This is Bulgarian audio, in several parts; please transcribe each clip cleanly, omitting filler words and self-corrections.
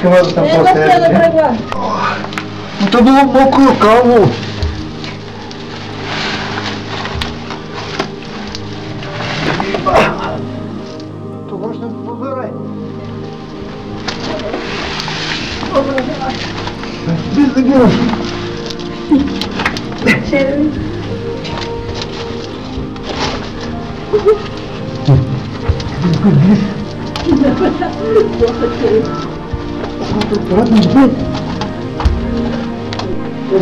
Искаме да съм по-сериозни. То било мокро, каво. Това ще ме побирай. Без да гинаш.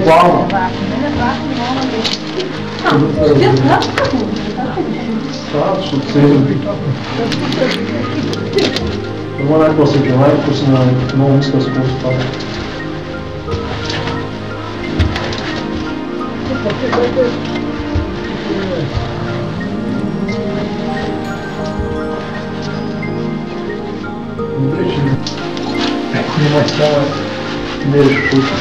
Вау! Страшно цели. Това най-какво се гледа и ако си на много ниска скорост това. Добре, че няма цяла не е шута.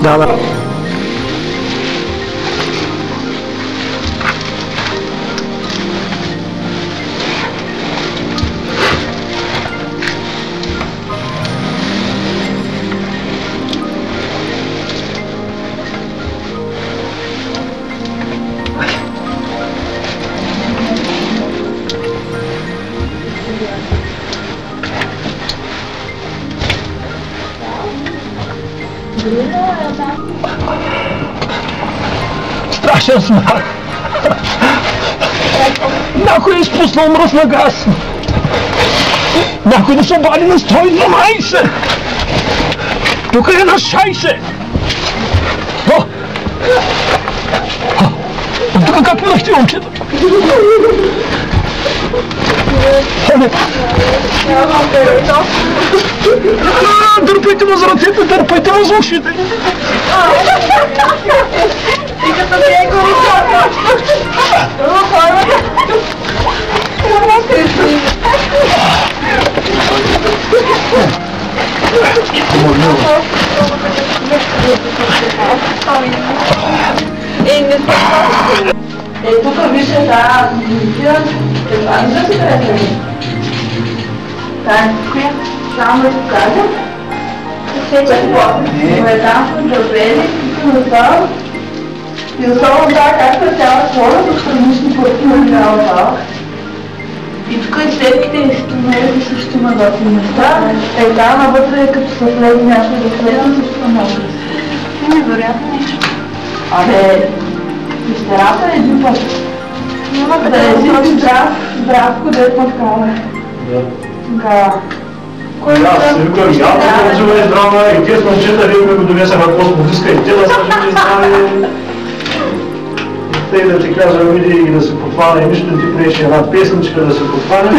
Да. Страшен смрад! Някой е изпуснал мръсна газ! Някой да се обади на 112! Тук е на 60! Тук как минахте, момчета? Дърпайте му за ръцете, дърпайте му за ушите! И като ти е горичата! Тук вижте тази позиция, това не да си трете. Коя? Само да ти кажа. Там са дървели, тук настава. И особено това както е цяла хора, тук са различни пъти на минала. И тук и следките и стомерите също има готини места. Там навътре, като са влезли някой да влезли, също много красиво. Невероятно нещо. Пещерата е един път. Да е си здравко, да е пъткава. Да. Аз си викам, явно може да е здрава и тези момчета вие го донесаха космодиска и те да са живи здрави. Тъй да ти кажа, види и да се подхване, нищо не ти приеше една песничка да се подхване.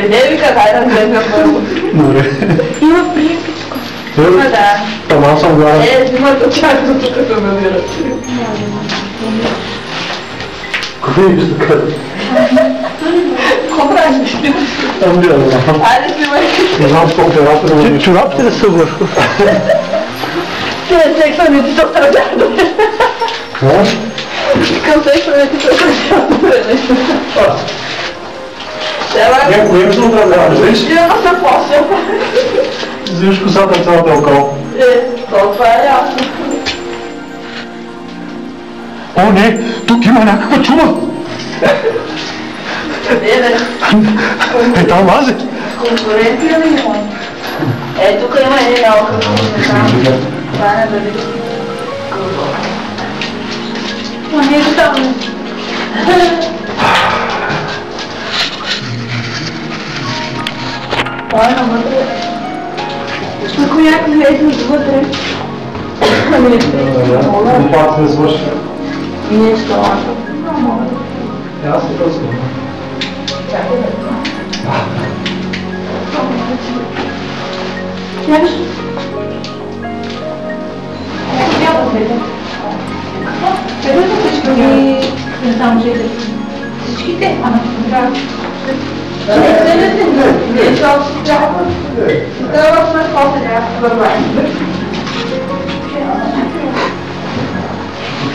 Не ви какай да гледам първо. Има приемпичко. Има да. Ама аз съм главен. Взимат очаква тук като намират. Какво ви сте казали? Какво правиш? Аз не знам. Айде снимай. Не знам с колко температура да бъде. Чорапите да са върху. Ти е секса ми ти то трябва да бъде. Какво? Към секса ми ти то трябва да бъде. Не, кое ми се отразява, не виж? Има се после. Взимаш косата цялата около. Това е ясно. О, не! Тук има някаква чума! Къде бе? Там лази! Конкуренция ли има? Тук има един малко, не знам. Това не дали. Не е там. Това е навътре. Ако някой влезе отвътре. Пак се свърши. И нещо лако. Аз се търсим. Чакай да това. Сядаш? Няма следа. Къде са всички? Не знам, че е. Всичките? Да. Не, защото си трябва. Да, в нас после трябва да върваем.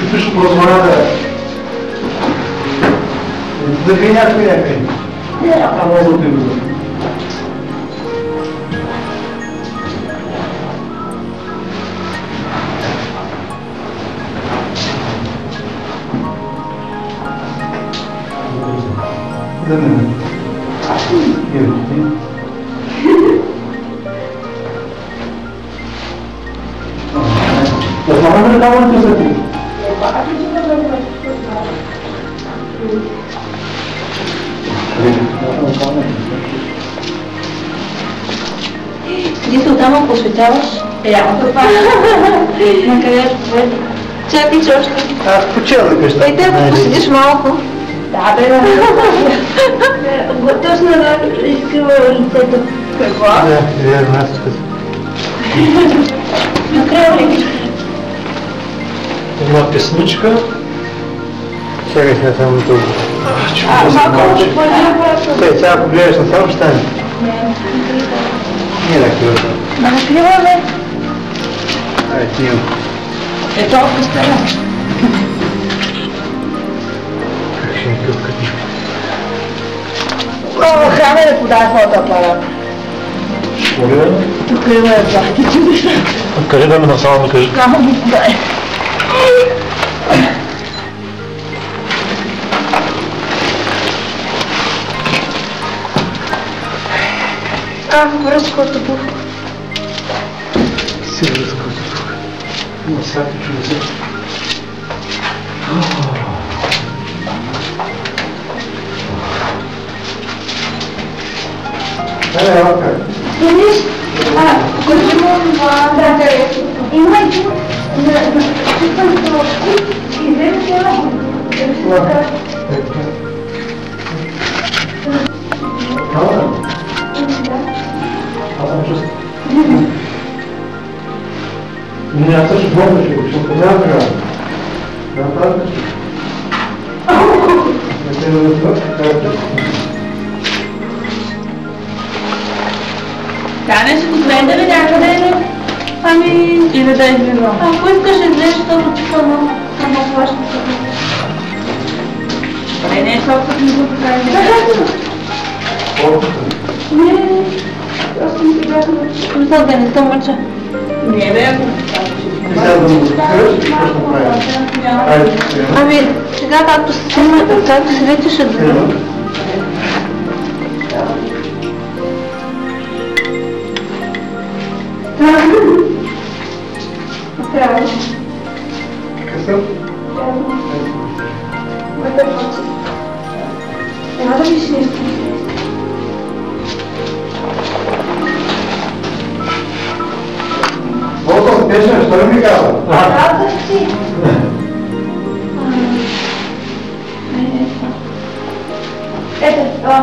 Чупиш позволята. Да ви някой. А много ти го. Да не. Да знаме ли там да се ти? Ти се оттам посветяваш? Реално това. На къде е свет? Чакай, че още. Аз почела да кажа. Ей, те посидиш малко. Да, бе, да. Точно да изкрива лицето. Какво? Да, верно, аз така. Накрая ли? Една песничка. Чакай сега само тук. Малко да Стой, сега ако гледаш на само ще стане. Не накрива. Да накрива, бе. Ай, снимам. Ето, остава. Как ще накрива къде? Храна да подай фотоапарат. Моля? Тук има за. Къде да ме насама да кажи? Само ми подай. Връзкото тук. Си връзкото тук. Има всяки чудеса. Лака. Видиш? Почему това? Да, къде? Има и тук. Аз съм чувствам. Не, аз също помня, че го ще няма така. Да направя нещо. Не те да това, така е. Канеш го гледа ли някъде или? Ами... Или да излизам. Ако искаш излезеш, защото ти само плаща. Не е толкова не го покажа. Колкото? Не, просто ми се бяха мъча. Мисля да не съм мъча. Не, бе, ако... Ти сега да му покажеш, какво ще направиш? Айде, Ами, сега както се светиш, да... Трябва. Късъм? Няма да ми си нещо. Бото, спешно, що ли ми казва? Правда си. Ето, това.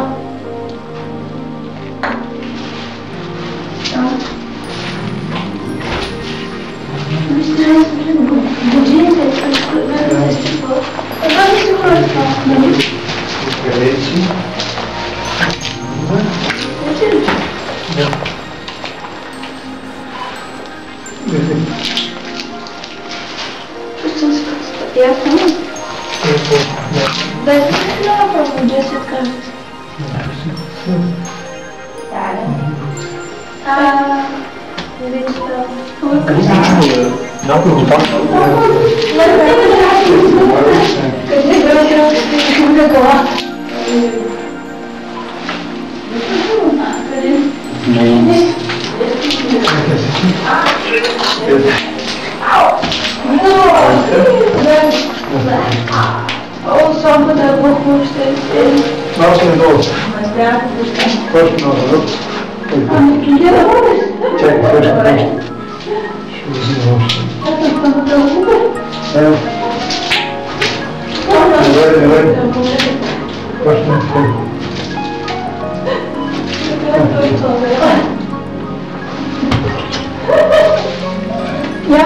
Годините, това не си хора това. Речи. Чувствам се като стъпясно. Да, это не трябва просто, где се откажете. Видите, това е красиво. Някой го там. Къде гръща кола? О, сламката е плохо, ще е. Малко не долу. Ма трябва да пускам. Точно надолу. Чакай, също. Давай. Почнем с теб. Ja?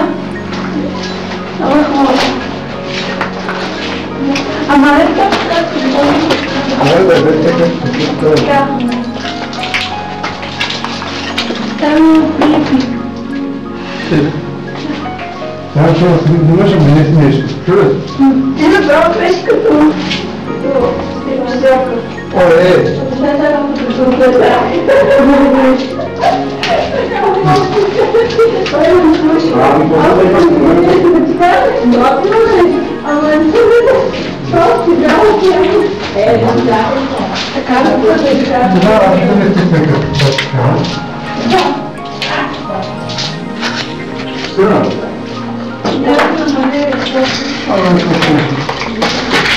Aber gut. Ама е така. Там пипи. Значи, не можем да не смешно. Чудо? Ти направо беше като... Оле! Така да бъде. Да, не стихме като така. Сина?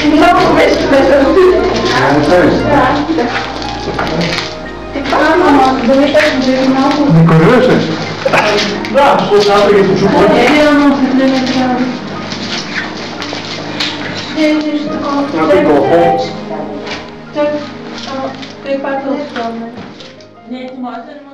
Много беше смешно. Не се Така, ама да ми кажа малко. не корираше? Да, защото сега да ги почупвам. Реално осветление трябва. Нещо такова. Някой колко? Чак, ама, кой пак е основно? Не, ти можеш да